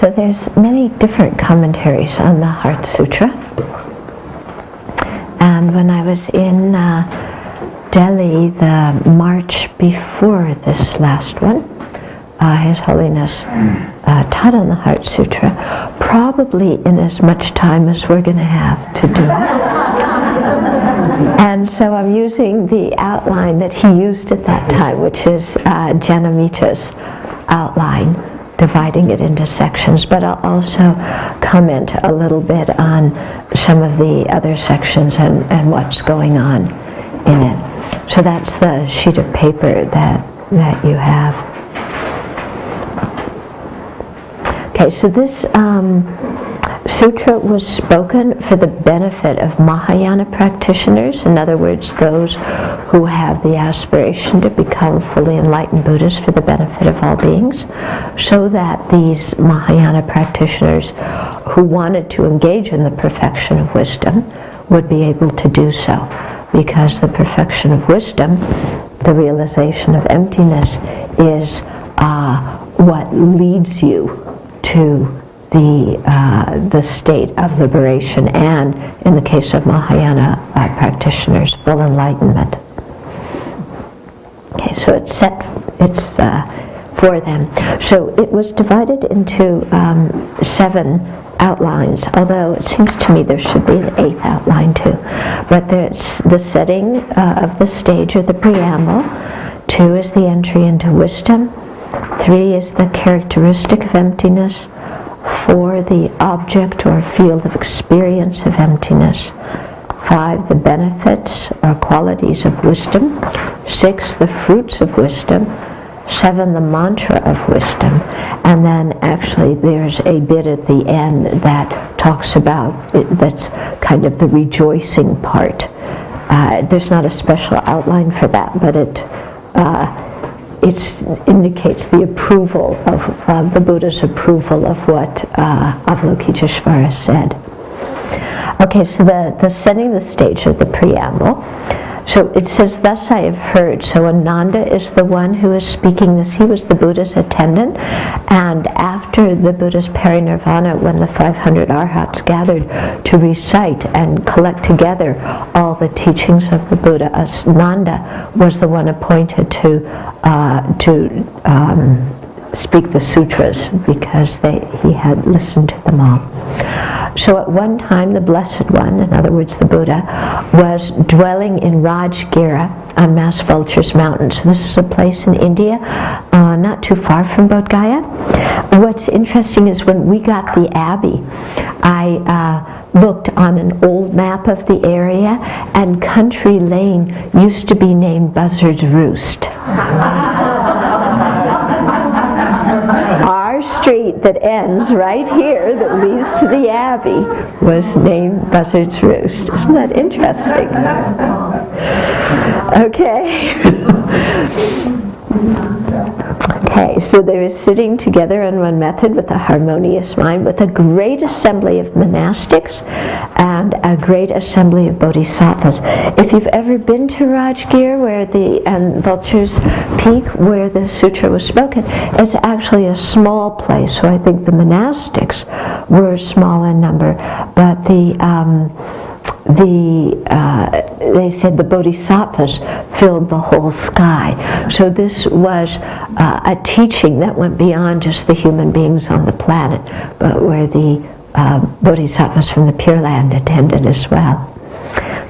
So there's many different commentaries on the Heart Sutra. And when I was in Delhi the March before this last one, His Holiness taught on the Heart Sutra, probably in as much time as we're going to have to do it. And so I'm using the outline that he used at that time, which is Janamita's outline, dividing it into sections, but I'll also comment a little bit on some of the other sections and what's going on in it. So that's the sheet of paper that you have. Okay, so this sutra was spoken for the benefit of Mahayana practitioners, in other words, those who have the aspiration to become fully enlightened Buddhists for the benefit of all beings, so that these Mahayana practitioners who wanted to engage in the perfection of wisdom would be able to do so, because the perfection of wisdom, the realization of emptiness, is what leads you to the state of liberation, and in the case of Mahayana practitioners, full enlightenment. Okay, so it's for them. So it was divided into 7 outlines, although it seems to me there should be an 8th outline too. But there's the setting of the stage, or the preamble. 2 is the entry into wisdom. 3 is the characteristic of emptiness. 4, the object or field of experience of emptiness. 5, the benefits or qualities of wisdom. 6, the fruits of wisdom. 7, the mantra of wisdom. And then actually there's a bit at the end that talks about it, that's kind of the rejoicing part. There's not a special outline for that, but it indicates the approval of the Buddha's approval of what Avalokitesvara said. Okay, so the setting the stage of the preamble. So it says, "Thus I have heard." So Ananda is the one who is speaking this. He was the Buddha's attendant, and after the Buddha's parinirvana, when the 500 arhats gathered to recite and collect together all the teachings of the Buddha, Ananda was the one appointed to speak the sutras, because he had listened to them all. So at one time, the Blessed One, in other words the Buddha, was dwelling in Rajgira on Mass Vultures Mountain. So this is a place in India, not too far from Bodh Gaya. What's interesting is when we got the Abbey, I looked on an old map of the area, and Country Lane used to be named Buzzard's Roost. Our street that ends right here, that leads to the Abbey, was named Buzzard's Roost. Isn't that interesting? Okay. Okay, so they were sitting together in one method with a harmonious mind, with a great assembly of monastics and a great assembly of bodhisattvas. If you've ever been to Rajgir, and Vulture's Peak, where the sutra was spoken, it's actually a small place. So I think the monastics were small in number, but they said the bodhisattvas filled the whole sky. So this was a teaching that went beyond just the human beings on the planet, but where the bodhisattvas from the Pure Land attended as well.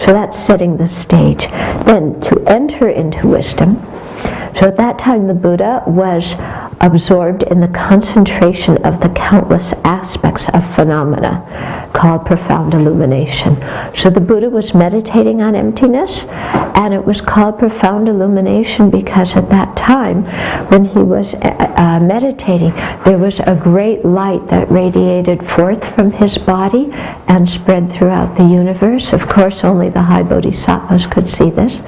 So that's setting the stage. Then to enter into wisdom. So at that time the Buddha was absorbed in the concentration of the countless aspects of phenomena, called profound illumination. So the Buddha was meditating on emptiness, and it was called profound illumination because at that time, when he was meditating, there was a great light that radiated forth from his body and spread throughout the universe. Of course, only the high bodhisattvas could see this,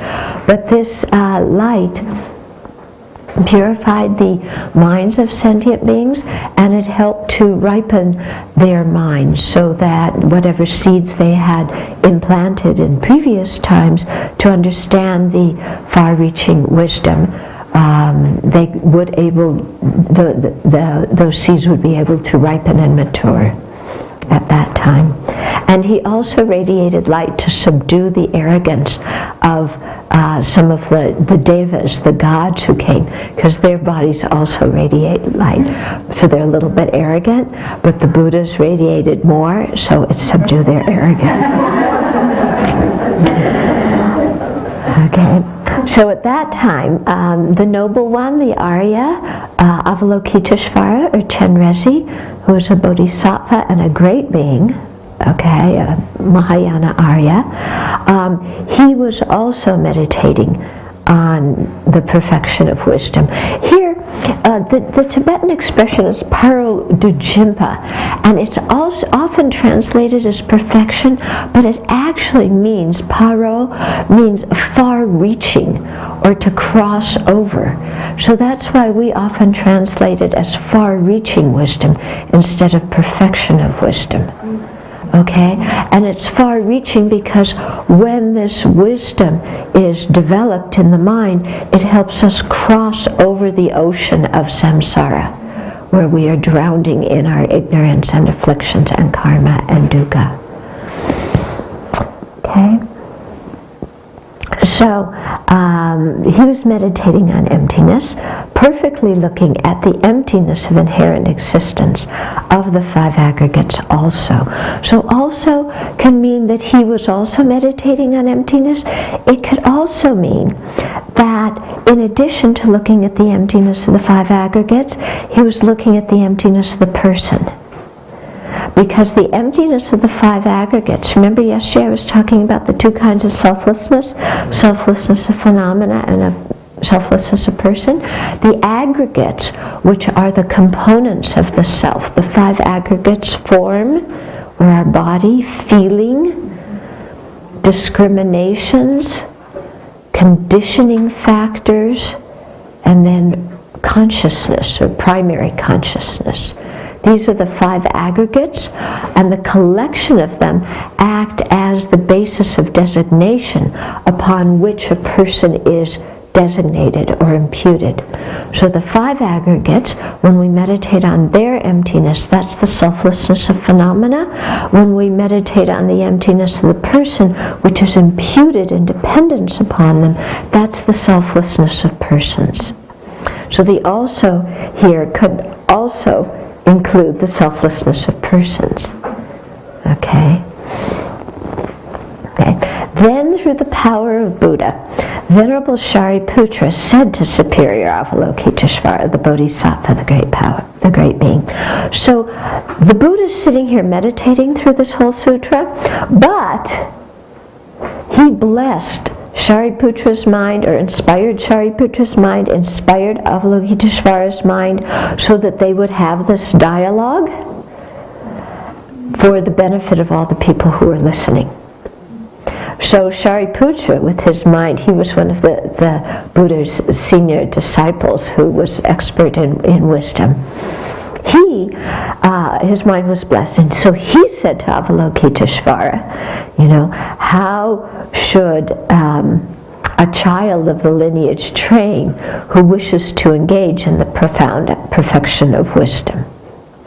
but this light purified the minds of sentient beings, and it helped to ripen their minds so that whatever seeds they had implanted in previous times to understand the far-reaching wisdom they would those seeds would be able to ripen and mature at that time. And he also radiated light to subdue the arrogance of some of the devas, the gods who came, because their bodies also radiate light. So they're a little bit arrogant, but the Buddhas radiated more, so it subdued their arrogance. Okay. So at that time, the noble one, the Arya, Avalokitesvara, or Chenrezig, who was a bodhisattva and a great being, okay, a Mahayana Arya, he was also meditating on the perfection of wisdom. Here, the Tibetan expression is paro dujimpa, and it's also often translated as perfection, but it actually means, paro means far-reaching, or to cross over. So that's why we often translate it as far-reaching wisdom instead of perfection of wisdom. Okay? And it's far-reaching because when this wisdom is developed in the mind, it helps us cross over the ocean of samsara, where we are drowning in our ignorance and afflictions and karma and dukkha. Okay? So, he was meditating on emptiness, perfectly looking at the emptiness of inherent existence of the five aggregates also. So also can mean that he was also meditating on emptiness. It could also mean that in addition to looking at the emptiness of the five aggregates, he was looking at the emptiness of the person. Because the emptiness of the five aggregates, remember yesterday I was talking about the two kinds of selflessness, selflessness of phenomena and of selflessness of person. The aggregates, which are the components of the self, the five aggregates form, were our body, feeling, discriminations, conditioning factors, and then consciousness, or primary consciousness. These are the five aggregates, and the collection of them act as the basis of designation upon which a person is designated or imputed. So the five aggregates, when we meditate on their emptiness, that's the selflessness of phenomena. When we meditate on the emptiness of the person, which is imputed in dependence upon them, that's the selflessness of persons. So the also here could also include the selflessness of persons. Okay? Okay. Then, through the power of Buddha, Venerable Shariputra said to Superior Avalokitesvara, the Bodhisattva, the great being. So, the Buddha is sitting here meditating through this whole sutra, but he blessed Shariputra's mind, or inspired Shariputra's mind, inspired Avalokitesvara's mind, so that they would have this dialogue for the benefit of all the people who were listening. So Shariputra, with his mind, he was one of the Buddha's senior disciples who was expert in wisdom. His mind was blessed, and so he said to Avalokitesvara, how should a child of the lineage train who wishes to engage in the profound perfection of wisdom?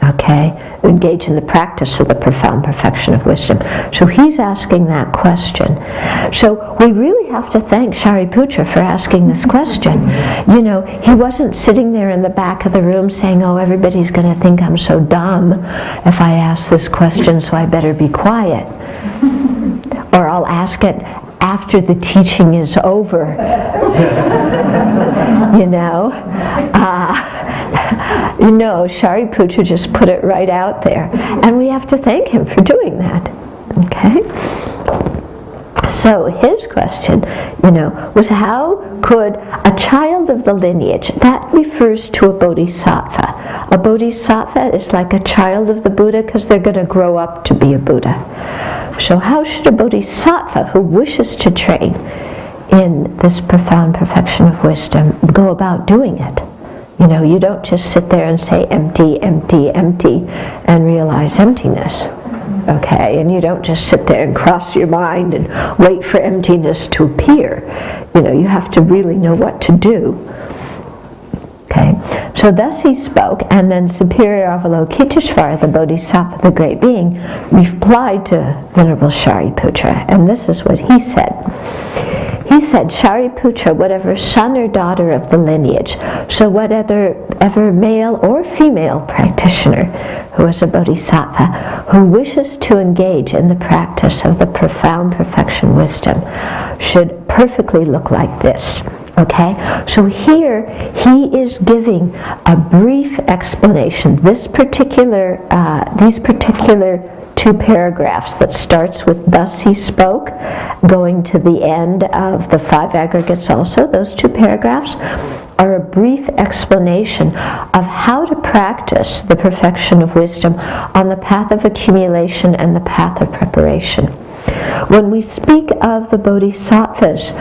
Okay? Engage in the practice of the profound perfection of wisdom. So he's asking that question. So we really have to thank Shariputra for asking this question. He wasn't sitting there in the back of the room saying, oh, everybody's going to think I'm so dumb if I ask this question, so I better be quiet. Or I'll ask it after the teaching is over. Shariputra just put it right out there. And we have to thank him for doing that. Okay? So his question, was how could a child of the lineage, that refers to a bodhisattva. A bodhisattva is like a child of the Buddha because they're going to grow up to be a Buddha. So how should a bodhisattva who wishes to train in this profound perfection of wisdom go about doing it? You don't just sit there and say empty, empty, empty and realize emptiness. Okay? And you don't just sit there and cross your mind and wait for emptiness to appear. You have to really know what to do. So thus he spoke, and then Superior Avalokitesvara, the Bodhisattva, the great being, replied to Venerable Shariputra, and this is what he said. He said, Shariputra, whatever son or daughter of the lineage, so whatever male or female practitioner who is a bodhisattva, who wishes to engage in the practice of the profound perfection wisdom, should perfectly look like this. Okay, so here he is giving a brief explanation. These particular two paragraphs that starts with thus he spoke, going to the end of the 5 aggregates also, those 2 paragraphs are a brief explanation of how to practice the perfection of wisdom on the path of accumulation and the path of preparation. When we speak of the Bodhisattva's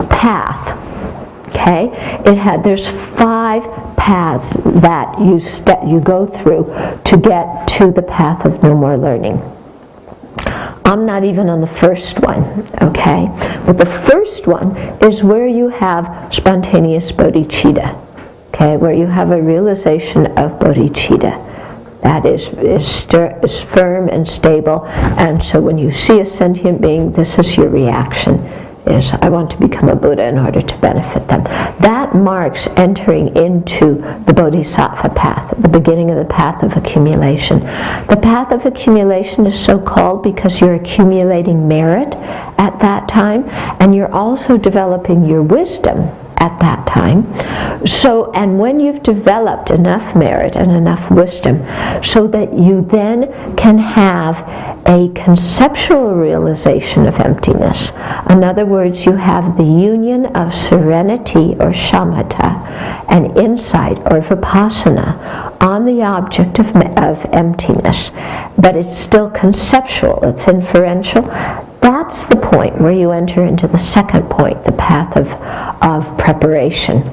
path, okay, there's 5 paths that you go through to get to the path of no more learning. I'm not even on the first one, okay? But the first one is where you have spontaneous bodhicitta, okay, where you have a realization of bodhicitta. That is firm and stable, and so when you see a sentient being, this is your reaction, is I want to become a Buddha in order to benefit them. That marks entering into the Bodhisattva path, the beginning of the path of accumulation. The path of accumulation is so called because you're accumulating merit at that time, and you're also developing your wisdom at that time. So, and when you've developed enough merit and enough wisdom so that you then can have a conceptual realization of emptiness. In other words, you have the union of serenity or shamatha and insight or vipassana on the object of emptiness, but it's still conceptual, it's inferential. That's the point where you enter into the second point, the path of preparation.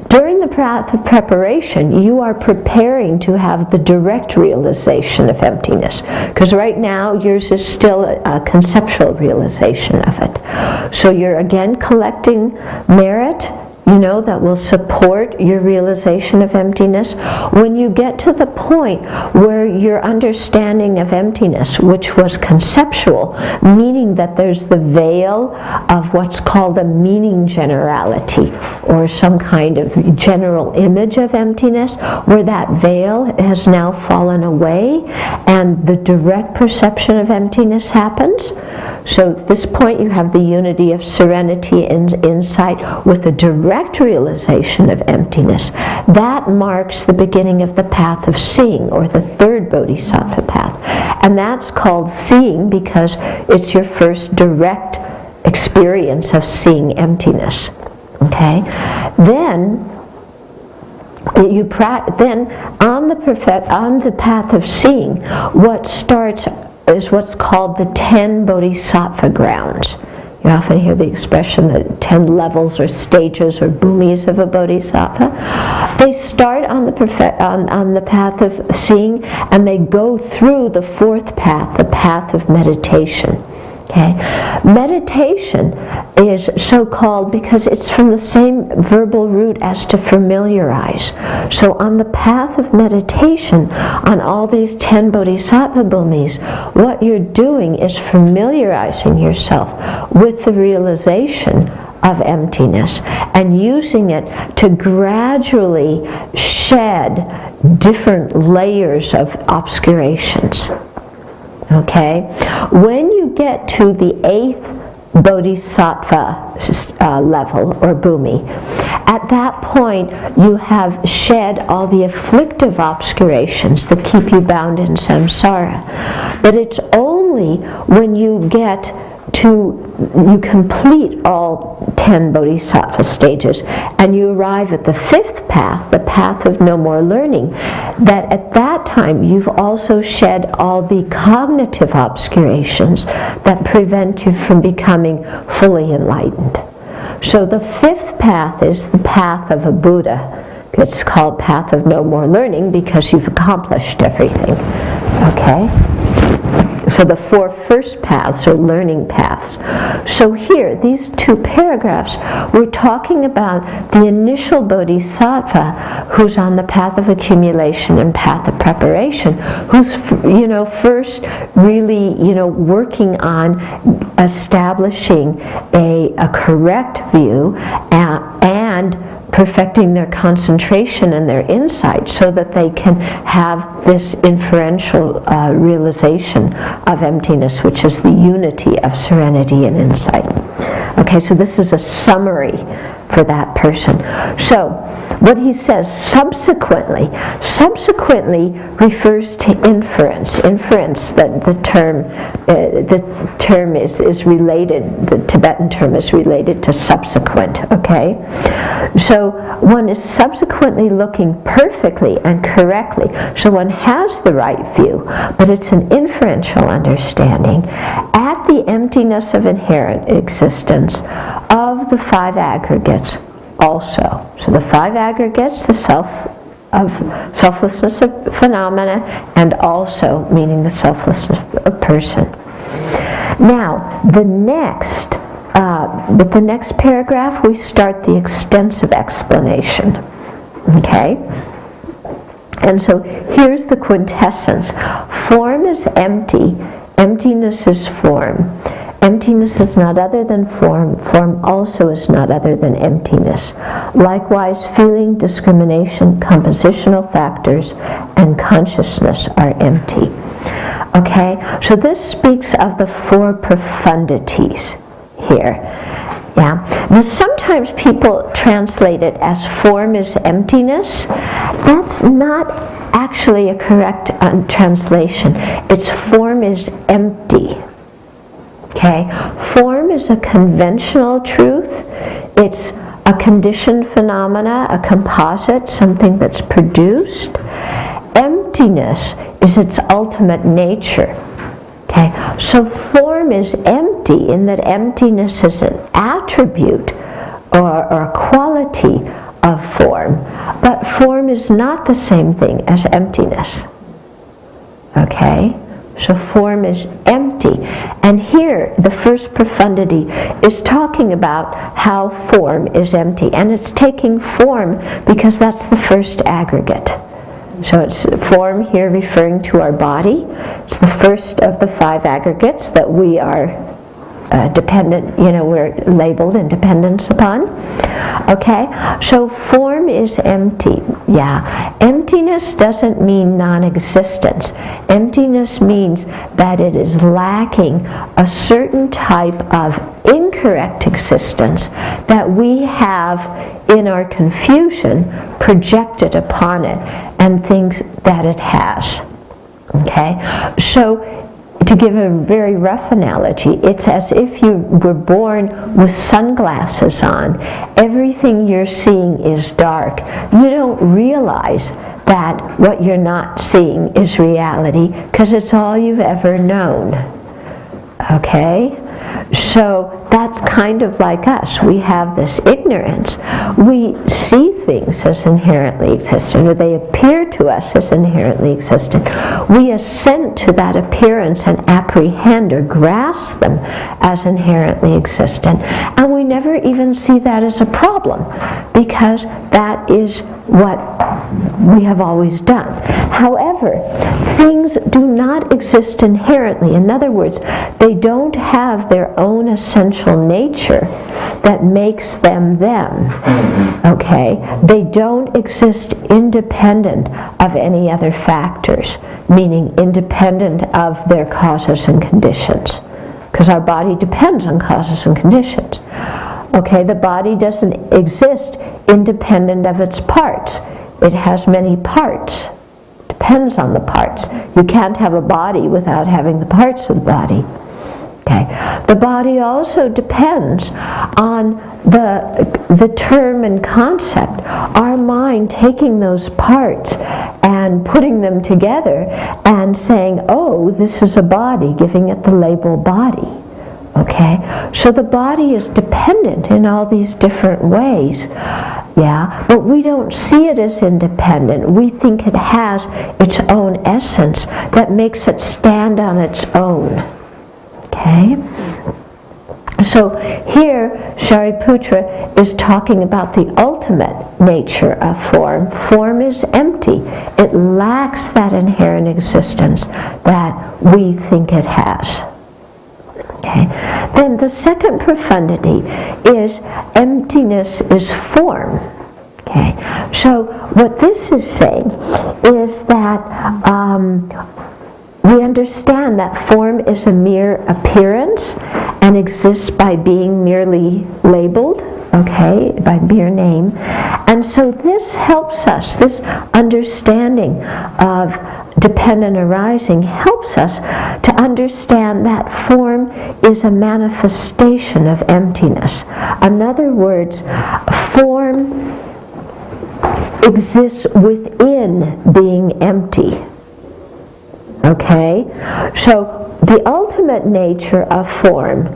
During the path of preparation, you are preparing to have the direct realization of emptiness, because right now yours is still a conceptual realization of it. So you're again collecting merit, that will support your realization of emptiness. When you get to the point where your understanding of emptiness, which was conceptual, meaning that there's the veil of what's called a meaning generality, or some kind of general image of emptiness, where that veil has now fallen away and the direct perception of emptiness happens. So at this point you have the unity of serenity and insight with a direct realization of emptiness. That marks the beginning of the path of seeing, or the third bodhisattva path. And that's called seeing because it's your first direct experience of seeing emptiness. Okay? Then on the path of seeing, what starts is what's called the 10 bodhisattva grounds. You often hear the expression that 10 levels or stages or bhumis of a bodhisattva. They start on the path of seeing, and they go through the 4th path, the path of meditation. Okay? Meditation is so called because it's from the same verbal root as to familiarize. So on the path of meditation, on all these 10 bodhisattva bhumis, what you're doing is familiarizing yourself with the realization of emptiness and using it to gradually shed different layers of obscurations. Okay? When you get to the 8th bodhisattva level or bhumi, at that point you have shed all the afflictive obscurations that keep you bound in samsara. But it's only when you complete all 10 bodhisattva stages and you arrive at the 5th path, the path of no more learning, that at that time you've also shed all the cognitive obscurations that prevent you from becoming fully enlightened. So the 5th path is the path of a Buddha. It's called path of no more learning because you've accomplished everything. Okay? So the 4 first paths are learning paths. So here, these 2 paragraphs, we're talking about the initial bodhisattva who's on the path of accumulation and path of preparation, who's, first really, working on establishing a correct view and perfecting their concentration and their insight so that they can have this inferential realization of emptiness, which is the unity of serenity and insight. Okay, so this is a summary for that person. So what he says subsequently refers to inference. Inference, that the term is related, the Tibetan term is related to subsequent, okay? So one is subsequently looking perfectly and correctly. So one has the right view, but it's an inferential understanding at the emptiness of inherent existence of the 5 aggregates also. So the 5 aggregates, the selflessness of phenomena, and also meaning the selflessness of person. Now, with the next paragraph, we start the extensive explanation. Okay? And so here's the quintessence. Form is empty. Emptiness is form. Emptiness is not other than form. Form also is not other than emptiness. Likewise, feeling, discrimination, compositional factors, and consciousness are empty. Okay? So this speaks of the 4 profundities here. Yeah. Now sometimes people translate it as form is emptiness. That's not actually a correct translation. It's form is empty. Okay? Form is a conventional truth. It's a conditioned phenomena, a composite, something that's produced. Emptiness is its ultimate nature. Okay? So form is empty in that emptiness is an attribute or a quality of form. But form is not the same thing as emptiness. Okay? So form is empty. And here, the first profundity is talking about how form is empty. And it's taking form because that's the first aggregate. So it's form here referring to our body. It's the first of the 5 aggregates that we are dependent, we're labeled and dependent upon. Okay? So form is empty. Yeah. Emptiness doesn't mean non-existence. Emptiness means that it is lacking a certain type of incorrect existence that we have in our confusion projected upon it and things that it has. Okay? So to give a very rough analogy, it's as if you were born with sunglasses on. Everything you're seeing is dark. You don't realize that what you're not seeing is reality because it's all you've ever known. Okay? So that's kind of like us. We have this ignorance. We see things as inherently existent, or they appear to us as inherently existent. We assent to that appearance and apprehend or grasp them as inherently existent. And we never even see that as a problem, because that is what we have always done. However, things do not exist inherently. In other words, they don't have their own essential nature that makes them them. Okay? They don't exist independent of any other factors, meaning independent of their causes and conditions. Because our body depends on causes and conditions. Okay, the body doesn't exist independent of its parts. It has many parts. Depends on the parts. You can't have a body without having the parts of the body. Okay. The body also depends on the term and concept. Our mind taking those parts and putting them together and saying, oh, this is a body, giving it the label body. Okay? So the body is dependent in all these different ways. Yeah, but we don't see it as independent. We think it has its own essence that makes it stand on its own. Okay? So here, Shariputra is talking about the ultimate nature of form. Form is empty. It lacks that inherent existence that we think it has. Okay. Then the second profundity is emptiness is form. Okay. So what this is saying is that we understand that form is a mere appearance and exists by being merely labeled, okay, by mere name. And so this helps us, this understanding of dependent arising helps us to understand that form is a manifestation of emptiness. In other words, form exists within being empty. Okay? So the ultimate nature of form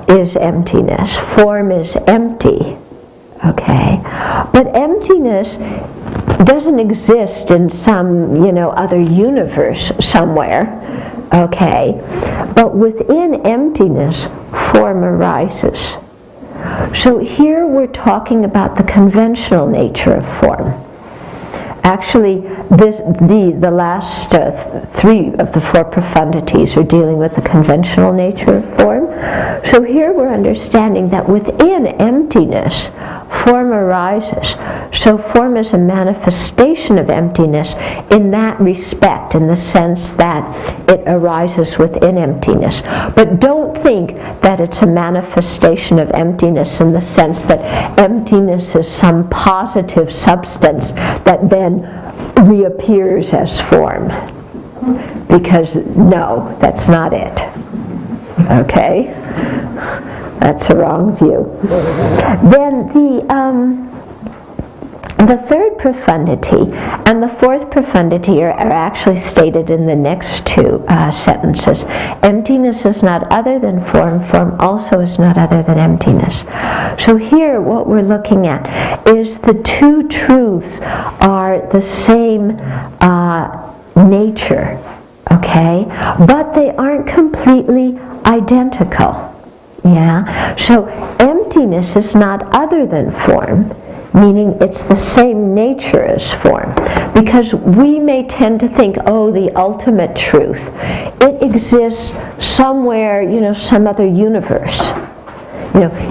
is emptiness. Form is empty. Okay? But emptiness doesn't exist in some, other universe somewhere. Okay? But within emptiness, form arises. So here we're talking about the conventional nature of form. Actually, the last three of the four profundities are dealing with the conventional nature of form. So here we're understanding that within emptiness, form arises. So form is a manifestation of emptiness in that respect, in the sense that it arises within emptiness. But don't think that it's a manifestation of emptiness in the sense that emptiness is some positive substance that then reappears as form. Because no, that's not it. Okay? That's a wrong view. Then the third profundity and the fourth profundity are actually stated in the next two sentences. Emptiness is not other than form. Form also is not other than emptiness. So here what we're looking at is the two truths are the same nature, okay? But they aren't completely identical. Yeah? So emptiness is not other than form, meaning it's the same nature as form. Because we may tend to think, the ultimate truth, it exists somewhere, some other universe.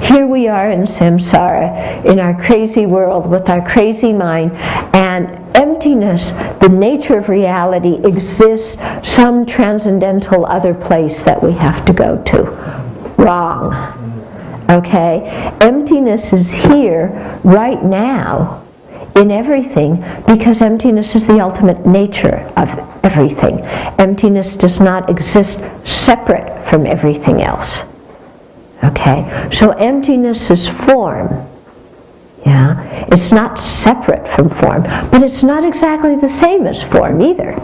Here we are in samsara, in our crazy world with our crazy mind, and emptiness, the nature of reality, exists some transcendental other place that we have to go to. Wrong. Okay? Emptiness is here right now in everything because emptiness is the ultimate nature of everything. Emptiness does not exist separate from everything else. Okay? So emptiness is form. Yeah? It's not separate from form, but it's not exactly the same as form either.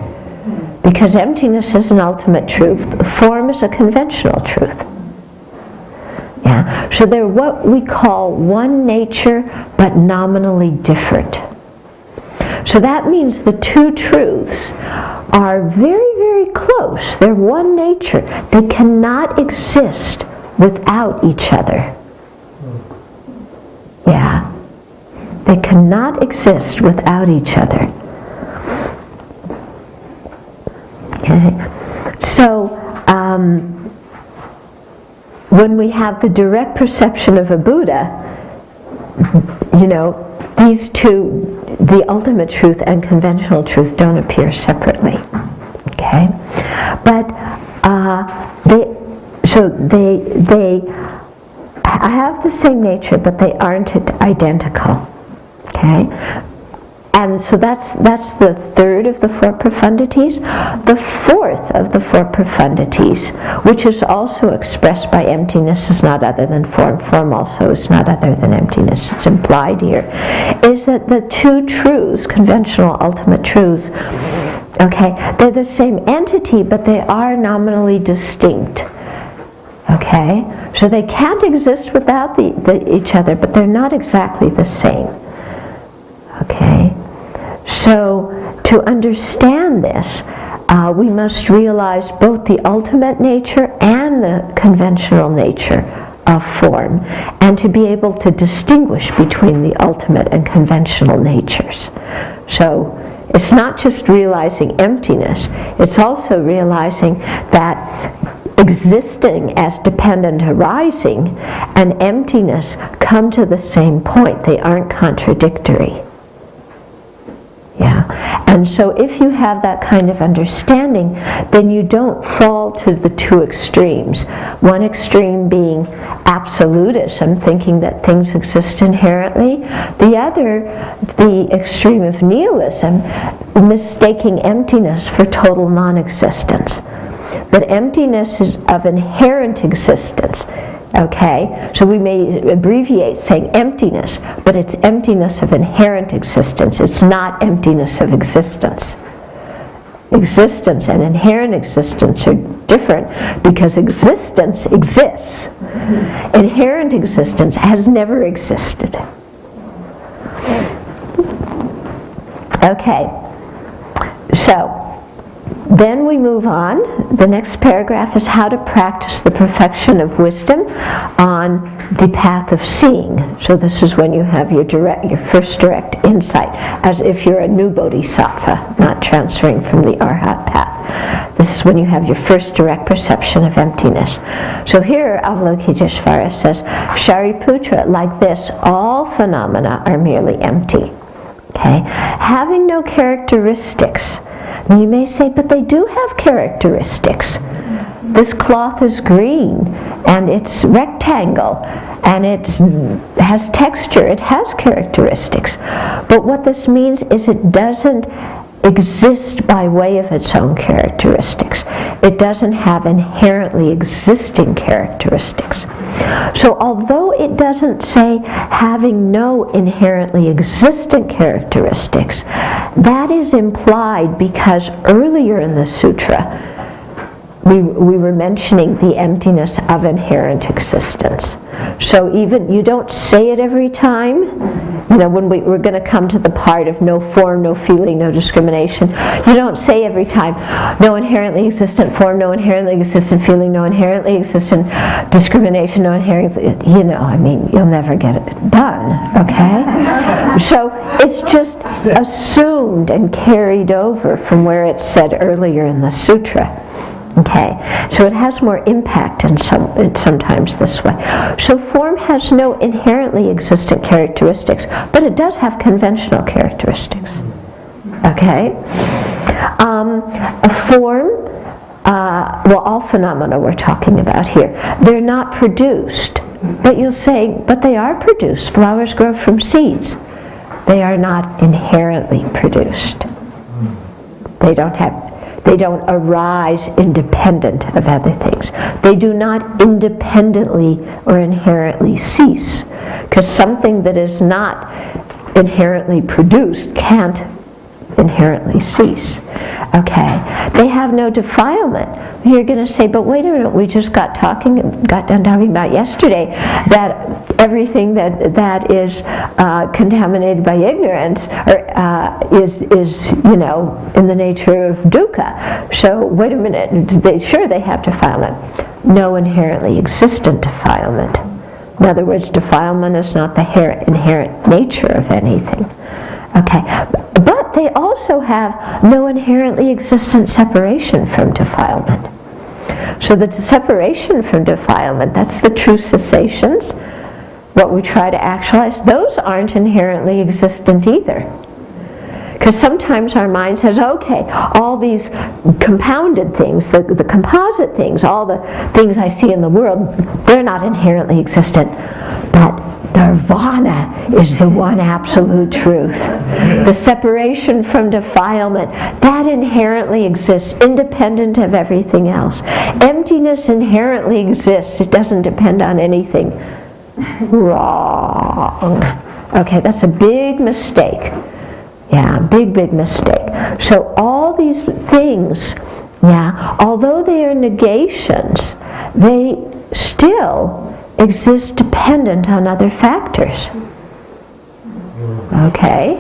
Because emptiness is an ultimate truth, form is a conventional truth. Yeah? So they're what we call one nature, but nominally different. So that means the two truths are very, very close. They're one nature. They cannot exist without each other. Yeah. They cannot exist without each other. Okay. So, when we have the direct perception of a Buddha, these two, the ultimate truth and conventional truth, don't appear separately. Okay? But they have the same nature, but they aren't identical. Okay? And so that's the third of the four profundities. The fourth of the four profundities, which is also expressed by emptiness, is not other than form. Form also is not other than emptiness. It's implied here, is that the two truths, conventional ultimate truths, okay, they're the same entity, but they are nominally distinct. Okay? So they can't exist without each other, but they're not exactly the same. Okay? So, to understand this, we must realize both the ultimate nature and the conventional nature of form, and to be able to distinguish between the ultimate and conventional natures. So, it's not just realizing emptiness, it's also realizing that existing as dependent arising and emptiness come to the same point. They aren't contradictory. Yeah. And so if you have that kind of understanding, then you don't fall to the two extremes. One extreme being absolutism, thinking that things exist inherently. The other, the extreme of nihilism, mistaking emptiness for total non-existence. But emptiness is of inherent existence. Okay, so we may abbreviate saying emptiness, but it's emptiness of inherent existence. It's not emptiness of existence. Existence and inherent existence are different because existence exists. Inherent existence has never existed. Okay, so then we move on. The next paragraph is how to practice the perfection of wisdom on the path of seeing. So this is when you have your first direct insight, as if you're a new bodhisattva, not transferring from the arhat path. This is when you have your first direct perception of emptiness. So here Avalokitesvara says, Shariputra, like this, all phenomena are merely empty. Okay? Having no characteristics. Now you may say, but they do have characteristics. This cloth is green, and it's rectangle, and it has texture, it has characteristics. But what this means is it doesn't exist by way of its own characteristics. It doesn't have inherently existing characteristics. So although it doesn't say having no inherently existent characteristics, that is implied because earlier in the sutra we were mentioning the emptiness of inherent existence. So even, you don't say it every time. You know, when we're going to come to the part of no form, no feeling, no discrimination, you don't say every time, no inherently existent form, no inherently existent feeling, no inherently existent discrimination, no inherently, you know, I mean, you'll never get it done, okay? So it's just assumed and carried over from where it's said earlier in the sutra. Okay, so it has more impact sometimes this way. So form has no inherently existent characteristics, but it does have conventional characteristics. Okay? A form, well, all phenomena we're talking about here, they're not produced. But you'll say, but they are produced. Flowers grow from seeds. They are not inherently produced. They don't arise independent of other things. They do not independently or inherently cease, because something that is not inherently produced can't inherently cease. Okay, they have no defilement. You're going to say, but wait a minute, we just got done talking about yesterday that everything that is contaminated by ignorance is you know, in the nature of dukkha. So wait a minute, they have defilement. No inherently existent defilement. In other words, defilement is not the inherent nature of anything. Okay, but they also have no inherently existent separation from defilement. So the separation from defilement, that's the true cessations, what we try to actualize, those aren't inherently existent either. Because sometimes our mind says, okay, all these compounded things, the composite things, all the things I see in the world, they're not inherently existent. But nirvana is the one absolute truth. The separation from defilement, that inherently exists, independent of everything else. Emptiness inherently exists. It doesn't depend on anything. Wrong. Okay, that's a big mistake. Yeah, big mistake. So all these things, yeah, although they are negations, they still exist dependent on other factors. Okay?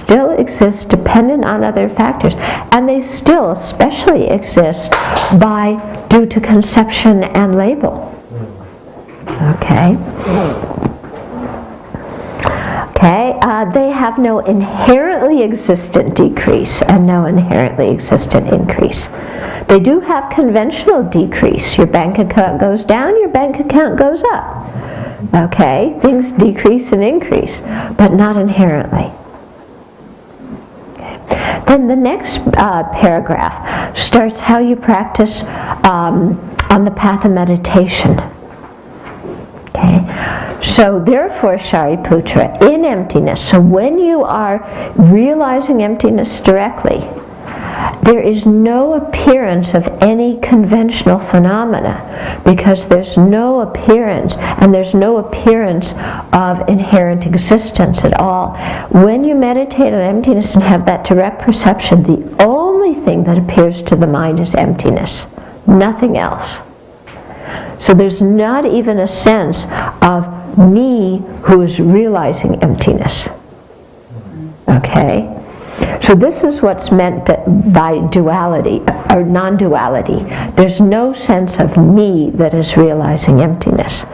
still exist dependent on other factors, and they still especially exist due to conception and label. Okay? Okay, they have no inherently existent decrease and no inherently existent increase. They do have conventional decrease. Your bank account goes down, your bank account goes up. Okay, things decrease and increase, but not inherently. Okay. Then the next paragraph starts how you practice on the path of meditation. Okay, so therefore, Shariputra, in emptiness, so when you are realizing emptiness directly, there is no appearance of any conventional phenomena, because there's no appearance, and there's no appearance of inherent existence at all. When you meditate on emptiness and have that direct perception, the only thing that appears to the mind is emptiness, nothing else. So there's not even a sense of me who is realizing emptiness. Okay? So this is what's meant by duality, or non-duality. There's no sense of me that is realizing emptiness.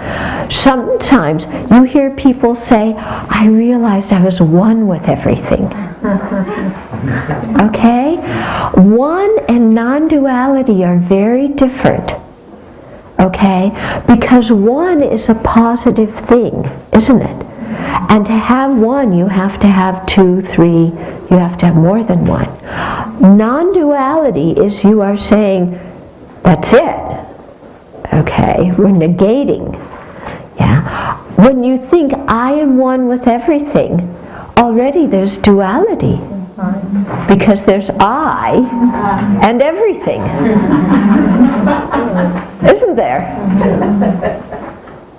Sometimes you hear people say, I realized I was one with everything. Okay? One and non-duality are very different. Okay? Because one is a positive thing, isn't it? And to have one, you have to have two, three, you have to have more than one. Non-duality is you are saying, that's it. Okay? We're negating. Yeah? When you think, I am one with everything, already there's duality. Because there's I and everything. Isn't there?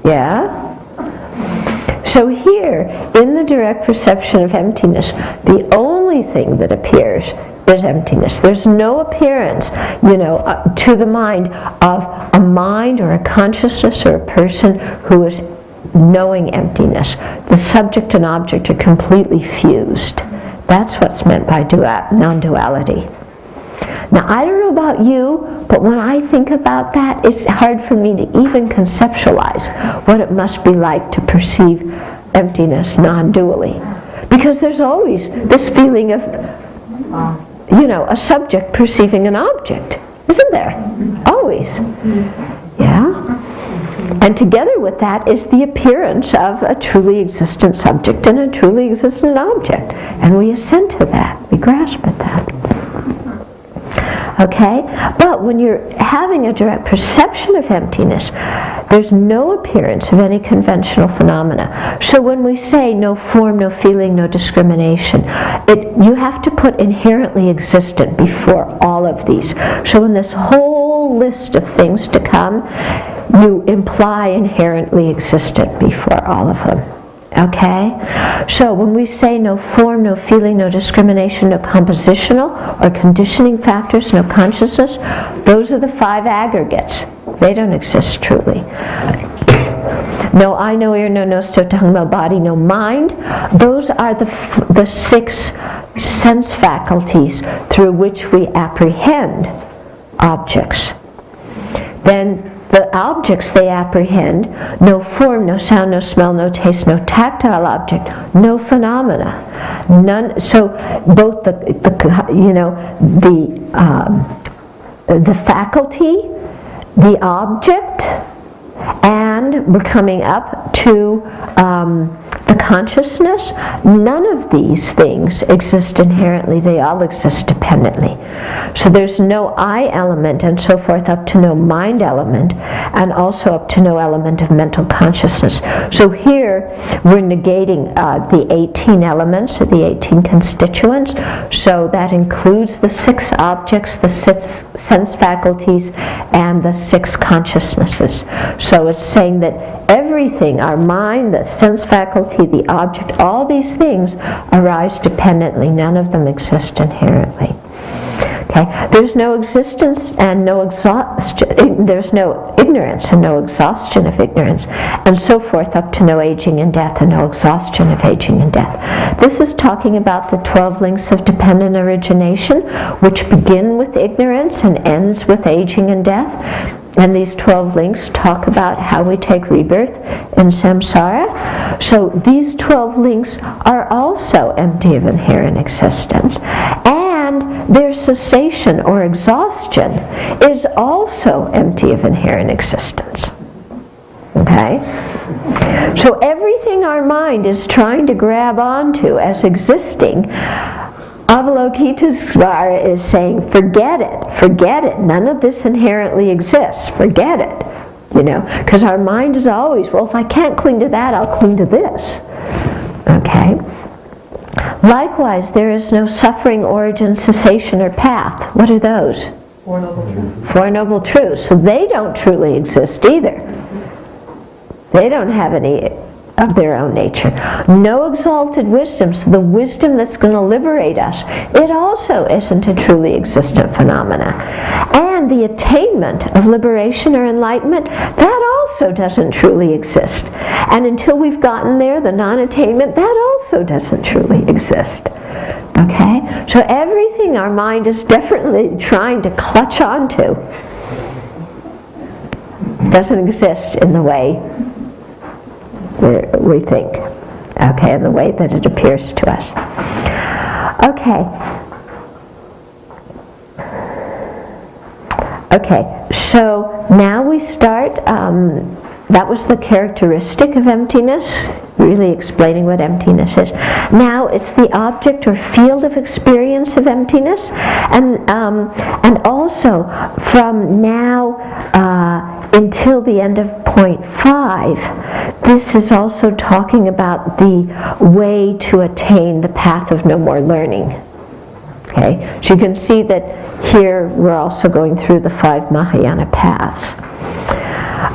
Yeah? So here, in the direct perception of emptiness, the only thing that appears is emptiness. There's no appearance, to the mind of a mind or a consciousness or a person who is knowing emptiness. The subject and object are completely fused. That's what's meant by non-duality. Now, I don't know about you, but when I think about that, it's hard for me to even conceptualize what it must be like to perceive emptiness non-dually. Because there's always this feeling of, a subject perceiving an object, isn't there? Always. Yeah? And together with that is the appearance of a truly existent subject and a truly existent object. And we assent to that. We grasp at that. Okay? But when you're having a direct perception of emptiness, there's no appearance of any conventional phenomena. So when we say no form, no feeling, no discrimination, you have to put inherently existent before all of these. So in this whole list of things to come, you imply inherently existent before all of them. Okay? So when we say no form, no feeling, no discrimination, no compositional or conditioning factors, no consciousness, those are the five aggregates. They don't exist truly. No eye, no ear, no nose, no tongue, no body, no mind. Those are the six sense faculties through which we apprehend objects. Then the objects they apprehend, no form, no sound, no smell, no taste, no tactile object, no phenomena, none. So both the faculty, the object, and we're coming up to the consciousness. None of these things exist inherently. They all exist dependently. So there's no I element and so forth up to no mind element, and also up to no element of mental consciousness. So here we're negating the 18 elements, or the 18 constituents. So that includes the 6 objects, the 6 sense faculties, and the 6 consciousnesses. So it's saying that everything, our mind, the sense faculty, the object, all these things arise dependently. None of them exist inherently. Okay, there's no existence and no exhaustion. There's no ignorance and no exhaustion of ignorance, and so forth, up to no aging and death and no exhaustion of aging and death. This is talking about the 12 links of dependent origination, which begin with ignorance and ends with aging and death. And these 12 links talk about how we take rebirth in samsara. So these 12 links are also empty of inherent existence. And their cessation or exhaustion is also empty of inherent existence. Okay? So everything our mind is trying to grab onto as existing, Avalokitesvara is saying, forget it, none of this inherently exists, forget it. Because our mind is always, well, if I can't cling to that, I'll cling to this. Okay? Likewise, there is no suffering, origin, cessation, or path. What are those? Four Noble Truths. Four Noble Truths. So they don't truly exist either. They don't have any of their own nature. No exalted wisdom, so the wisdom that's going to liberate us, it also isn't a truly existent phenomena. And the attainment of liberation or enlightenment, that also doesn't truly exist. And until we've gotten there, the non-attainment, that also doesn't truly exist. Okay? So everything our mind is definitely trying to clutch onto doesn't exist in the way we think, okay, in the way that it appears to us. Okay, so now we start, that was the characteristic of emptiness, really explaining what emptiness is. Now it's the object or field of experience of emptiness, and also from now until the end of point 5, this is also talking about the way to attain the path of no more learning. Okay, so you can see that here we're also going through the 5 Mahayana paths.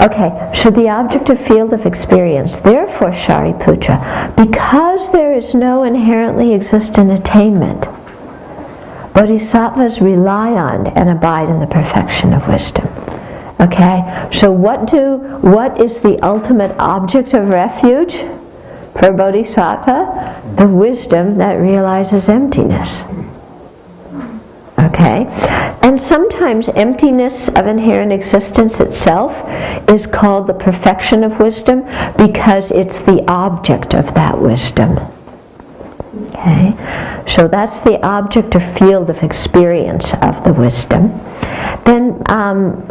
Okay, so the object of field of experience, therefore, Shariputra, because there is no inherently existent attainment, bodhisattvas rely on and abide in the perfection of wisdom. Okay, so what is the ultimate object of refuge for bodhisattva? The wisdom that realizes emptiness. Okay, and sometimes emptiness of inherent existence itself is called the perfection of wisdom because it's the object of that wisdom. Okay, so that's the object or field of experience of the wisdom. Then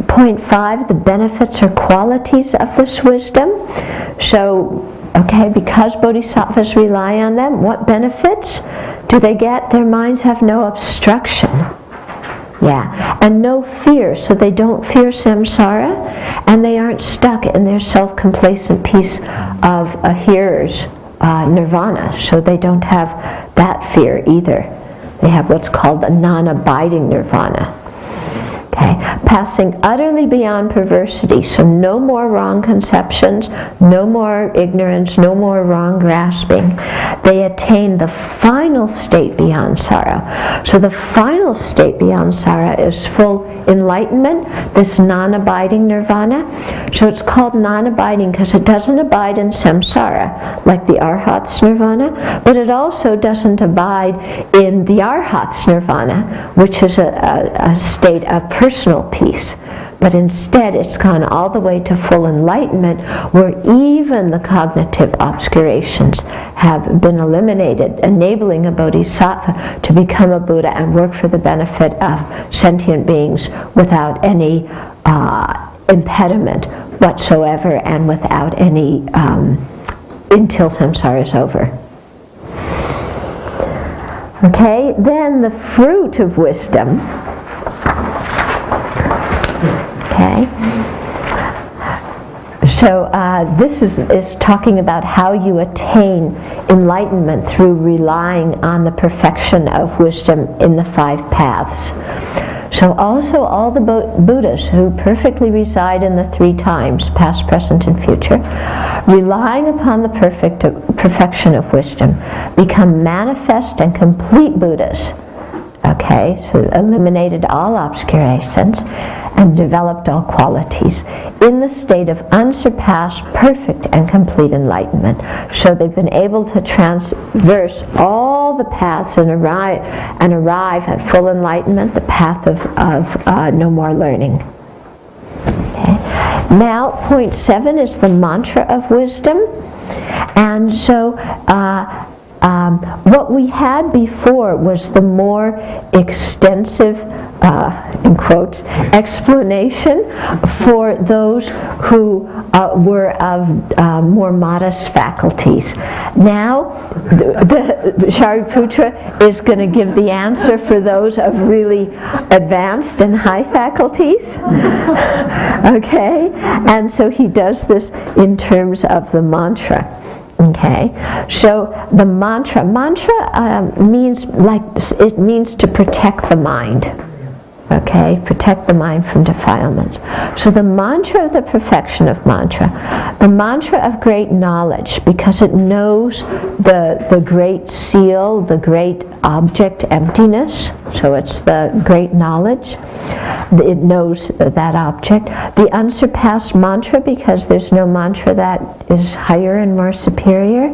point 5, the benefits or qualities of this wisdom. So, okay, because bodhisattvas rely on them, what benefits do they get? Their minds have no obstruction. Yeah, and no fear, so they don't fear samsara, and they aren't stuck in their self-complacent peace of a hearer's nirvana, so they don't have that fear either. They have what's called a non-abiding nirvana. Okay, passing utterly beyond perversity, so no more wrong conceptions, no more ignorance, no more wrong grasping. They attain the final state beyond sorrow. So the final state beyond sorrow is full enlightenment, this non-abiding nirvana. So it's called non-abiding because it doesn't abide in samsara, like the arhat's nirvana, but it also doesn't abide in the arhat's nirvana, which is a state of personal peace. But instead it's gone all the way to full enlightenment, where even the cognitive obscurations have been eliminated, enabling a bodhisattva to become a Buddha and work for the benefit of sentient beings without any impediment whatsoever, and without any until samsara is over. Okay, then the fruit of wisdom. Okay, so this is talking about how you attain enlightenment through relying on the perfection of wisdom in the 5 paths. So also all the Buddhas who perfectly reside in the 3 times, past, present, and future, relying upon the perfection of wisdom, become manifest and complete Buddhas. Okay, so eliminated all obscurations and developed all qualities in the state of unsurpassed, perfect, and complete enlightenment. So they've been able to traverse all the paths and arrive at full enlightenment, the path of no more learning. Okay. Now, point 7 is the mantra of wisdom. And so what we had before was the more extensive, in quotes, explanation for those who were of more modest faculties. Now, the Shariputra is going to give the answer for those of really advanced and high faculties. Okay? And so he does this in terms of the mantra. Okay, so the mantra means to protect the mind. Okay, protect the mind from defilements. So the mantra of the perfection of mantra, the mantra of great knowledge, because it knows the great seal, the great object, emptiness. So it's the great knowledge. It knows that object. The unsurpassed mantra, because there's no mantra that is higher and more superior.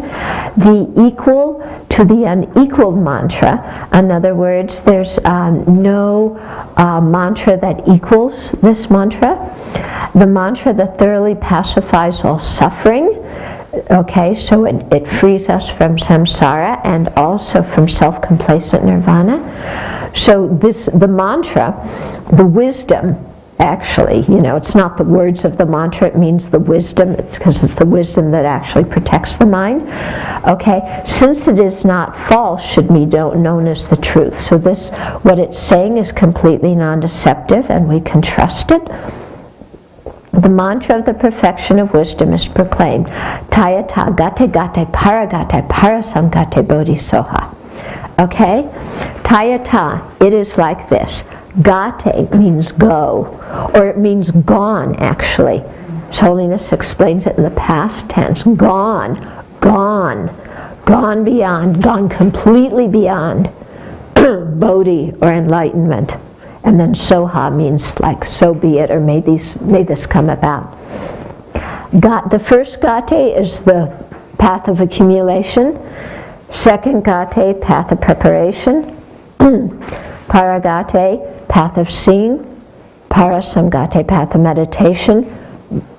The equal to the unequaled mantra. In other words, there's no mantra that equals this mantra. The mantra that thoroughly pacifies all suffering. Okay, so it frees us from samsara and also from self-complacent nirvana. So the mantra, the wisdom, actually, it's not the words of the mantra, it means the wisdom. It's because it's the wisdom that actually protects the mind. Okay, since it is not false, should be known as the truth. So what it's saying is completely non-deceptive, and we can trust it. The mantra of the perfection of wisdom is proclaimed. Tayata gate gate paragate parasamgate bodhisoha. Okay? Tayata, it is like this. Gate means go, or it means gone, actually. His Holiness explains it in the past tense. Gone beyond, gone completely beyond bodhi or enlightenment. And then soha means like so be it, or may this come about. The first gate is the path of accumulation. Second gate, path of preparation. Paragate, path of seeing. Parasamgate, path of meditation.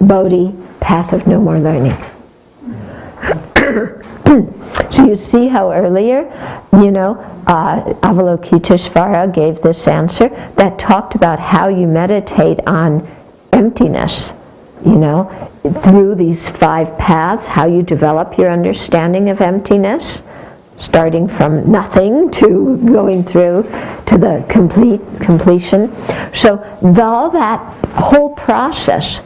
Bodhi, path of no more learning. So you see how earlier, Avalokitesvara gave this answer that talked about how you meditate on emptiness, through these 5 paths, how you develop your understanding of emptiness, starting from nothing to going through to the completion. So all that whole process,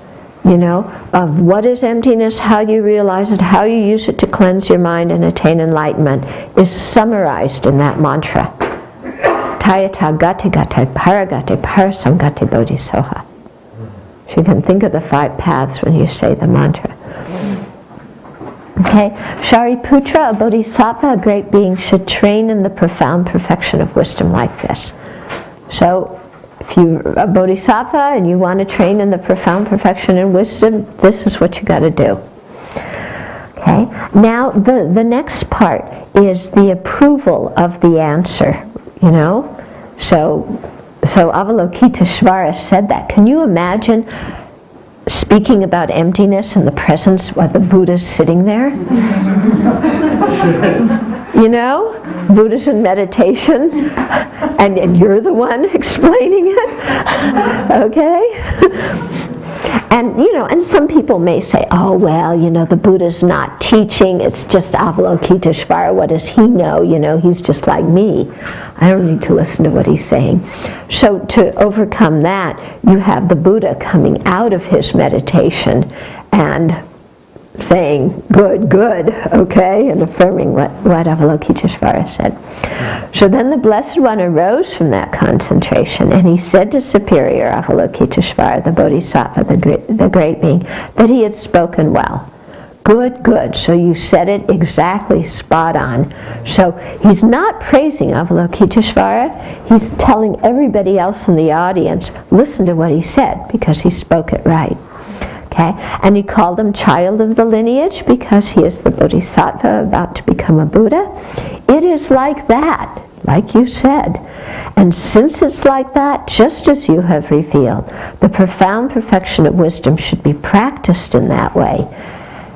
of what is emptiness, how you realize it, how you use it to cleanse your mind and attain enlightenment, is summarized in that mantra. Tayata gate gate paragate parasamgate bodhisoha. So you can think of the 5 paths when you say the mantra. Okay, Shariputra, a bodhisattva, a great being, should train in the profound perfection of wisdom like this. So, if you're a bodhisattva and you want to train in the profound perfection and wisdom, this is what you got to do. Okay. Now the next part is the approval of the answer. So Avalokitesvara said that. Can you imagine speaking about emptiness in the presence while the Buddha's sitting there? Buddha's in meditation, and you're the one explaining it. Okay? And some people may say, oh, well, the Buddha's not teaching, it's just Avalokitesvara, what does he know? He's just like me. I don't need to listen to what he's saying. So to overcome that, you have the Buddha coming out of his meditation and saying, good, okay, and affirming what Avalokitesvara said. So then the Blessed One arose from that concentration, and he said to Superior Avalokitesvara, the Bodhisattva, the great being, that he had spoken well. Good, good. So you said it exactly spot on. So he's not praising Avalokitesvara. He's telling everybody else in the audience, listen to what he said, because he spoke it right. Okay? And he called him child of the lineage because he is the Bodhisattva about to become a Buddha. It is like that, like you said. And since it's like that, just as you have revealed, the profound perfection of wisdom should be practiced in that way.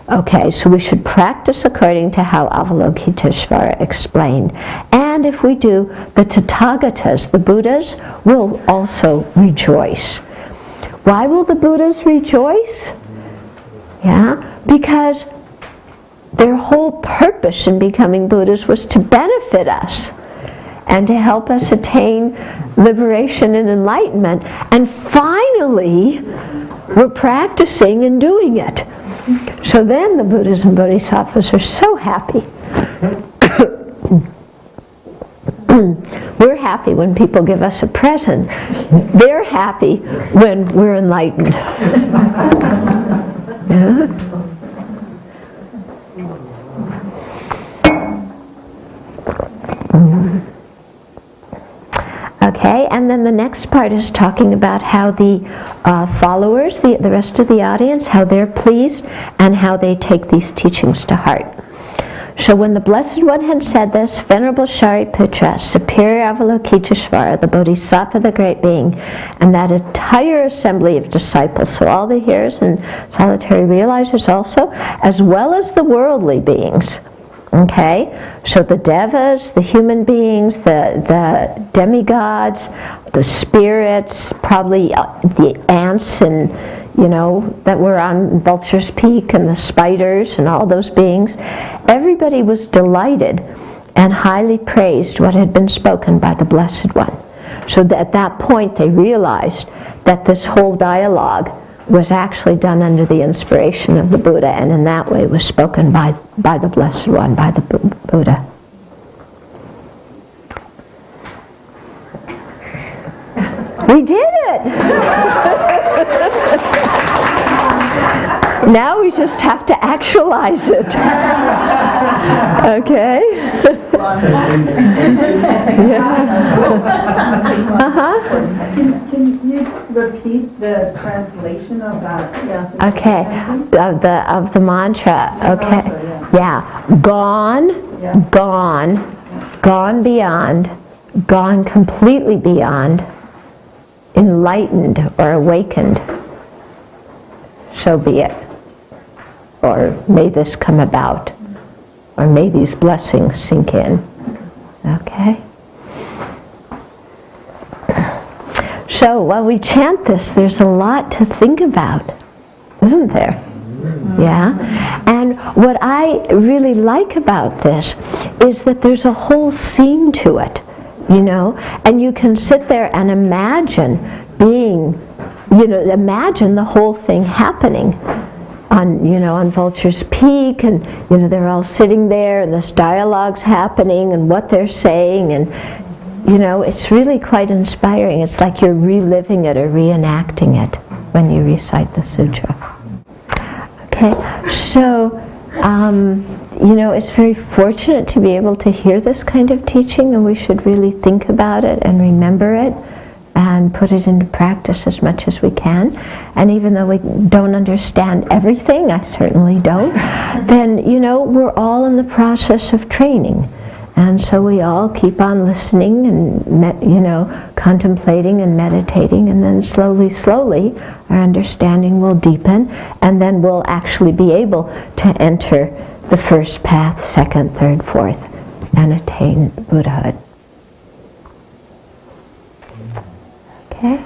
Okay, so we should practice according to how Avalokitesvara explained. And if we do, the Tathagatas, the Buddhas, will also rejoice. Why will the Buddhas rejoice? Yeah, because their whole purpose in becoming Buddhas was to benefit us and to help us attain liberation and enlightenment. And finally, we're practicing and doing it. So then the Buddhas and Bodhisattvas are so happy. We're happy when people give us a present. They're happy when we're enlightened. Yeah? Okay, and then the next part is talking about how the followers, the rest of the audience, how they're pleased and how they take these teachings to heart. So when the Blessed One had said this, Venerable Shariputra, Superior Avalokitesvara, the Bodhisattva, the Great Being, and that entire assembly of disciples, so all the hearers and solitary realizers also, as well as the worldly beings, okay? So the devas, the human beings, the demigods, the spirits, probably the ants and, that were on Vulture's Peak, and the spiders and all those beings. Everybody was delighted and highly praised what had been spoken by the Blessed One. So at that point they realized that this whole dialogue was actually done under the inspiration of the Buddha, and in that way was spoken by the Blessed One, by the Buddha. We did it! Now we just have to actualize it. Okay? Yeah. Uh-huh. Can you repeat the translation of that? Okay. Of the mantra. Okay. Yeah. Gone, gone beyond, gone completely beyond, enlightened or awakened. So be it. Or may this come about. Or may these blessings sink in. Okay? So while we chant this, there's a lot to think about, isn't there? Yeah? And what I really like about this is that there's a whole scene to it, and you can sit there and imagine being, imagine the whole thing happening on Vulture's Peak, and they're all sitting there and this dialogue's happening and what they're saying, and it's really quite inspiring. It's like you're reliving it or reenacting it when you recite the sutra. Okay, so it's very fortunate to be able to hear this kind of teaching, and we should really think about it and remember it and put it into practice as much as we can. And even though we don't understand everything, I certainly don't, then, we're all in the process of training. And so we all keep on listening and, contemplating and meditating, and then slowly, our understanding will deepen, and then we'll actually be able to enter the first path, second, third, fourth, and attain Buddhahood. Okay?